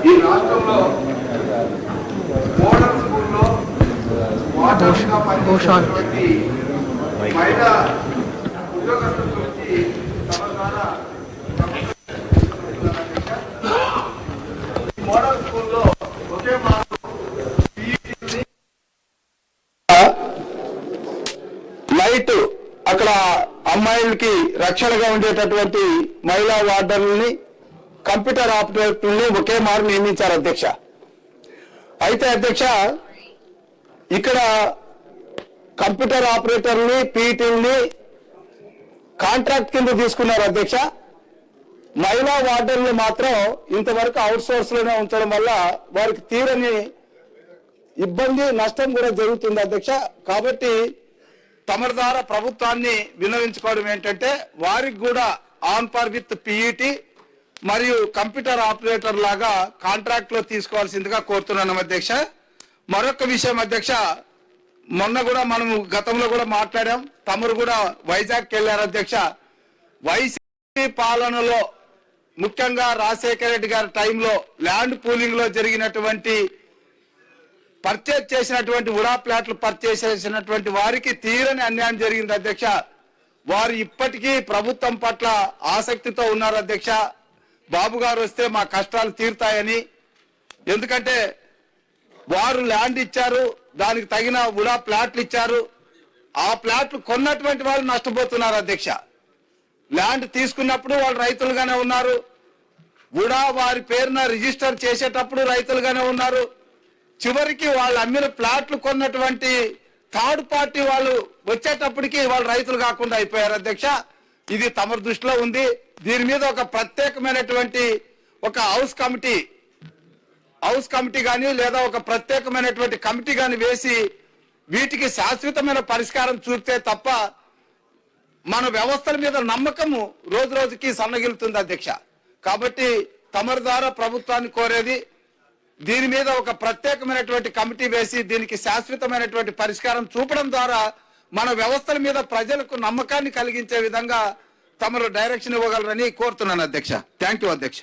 ఈ రాష్ట్రంలో మోడల్ స్కూల్లో వాటర్గా పనిచేసేటువంటి మహిళా ఉద్యోగస్తుల గురించి తమ ద్వారా మోడల్ స్కూల్లో ఒకే లైట్ అక్కడ అమ్మాయిలకి రక్షణగా ఉండేటటువంటి మహిళా వార్డర్లని కంప్యూటర్ ఆపరేటర్ని ఒకే మారు నియమించారు అధ్యక్ష. అయితే అధ్యక్ష ఇక్కడ కంప్యూటర్ ఆపరేటర్ని పీటీని కాంట్రాక్ట్ కింద తీసుకున్నారు అధ్యక్ష. మహిళా వార్డర్ని మాత్రం ఇంతవరకు అవుట్ సోర్స్ లోనే ఉంచడం వల్ల వారికి తీరని ఇబ్బంది నష్టం కూడా జరుగుతుంది అధ్యక్ష. కాబట్టి తమ ద్వారా ప్రభుత్వాన్ని విన్నవించుకోవడం ఏంటంటే వారికి కూడా ఆన్ పార్ విత్ పీఈటీ మరియు కంప్యూటర్ ఆపరేటర్ లాగా కాంట్రాక్ట్ లో తీసుకోవాల్సిందిగా కోరుతున్నాను అధ్యక్ష. మరొక విషయం అధ్యక్ష, మొన్న కూడా మనము గతంలో కూడా మాట్లాడాం, తమరు కూడా వైజాగ్కి వెళ్ళారు అధ్యక్ష. వైసీపీ పాలనలో ముఖ్యంగా రాజశేఖర రెడ్డి గారి టైంలో ల్యాండ్ పూలింగ్ లో జరిగినటువంటి పర్చేజ్ చేసినటువంటి ఉడా ప్లాట్లు పర్చేజ్ చేసినటువంటి వారికి తీరని అన్యాయం జరిగింది అధ్యక్ష. వారు ఇప్పటికీ ప్రభుత్వం పట్ల ఆసక్తితో ఉన్నారు అధ్యక్ష. బాబు గారు వస్తే మా కష్టాలు తీరుతాయని. ఎందుకంటే వారు ల్యాండ్ ఇచ్చారు, దానికి తగిన ఉడా ప్లాట్లు ఇచ్చారు. ఆ ప్లాట్లు కొన్నటువంటి వాళ్ళు నష్టపోతున్నారు అధ్యక్ష. ల్యాండ్ తీసుకున్నప్పుడు వాళ్ళు రైతులుగానే ఉన్నారు, ఉడా వారి పేరున రిజిస్టర్ చేసేటప్పుడు రైతులుగానే ఉన్నారు. చివరికి వాళ్ళు అమ్మిన ప్లాట్లు కొన్నటువంటి థర్డ్ పార్టీ వాళ్ళు వచ్చేటప్పటికి వాళ్ళు రైతులు కాకుండా అయిపోయారు అధ్యక్ష. ఇది తమ దృష్టిలో ఉంది. దీని మీద ఒక ప్రత్యేకమైనటువంటి ఒక హౌస్ కమిటీ కానీ లేదా ఒక ప్రత్యేకమైనటువంటి కమిటీ కానీ వేసి వీటికి శాశ్వతమైన పరిష్కారం చూపితే తప్ప మన వ్యవస్థల మీద నమ్మకము రోజు రోజుకి సన్నగిలుతుంది అధ్యక్ష. కాబట్టి తమరి ద్వారా ప్రభుత్వాన్ని కోరేది, దీని మీద ఒక ప్రత్యేకమైనటువంటి కమిటీ వేసి దీనికి శాశ్వతమైనటువంటి పరిష్కారం చూపడం ద్వారా మన వ్యవస్థల మీద ప్రజలకు నమ్మకాన్ని కలిగించే విధంగా తమరు డైరెక్షన్ ఇవ్వగలరని కోరుతున్నాను అధ్యక్ష. థ్యాంక్ యూ అధ్యక్ష.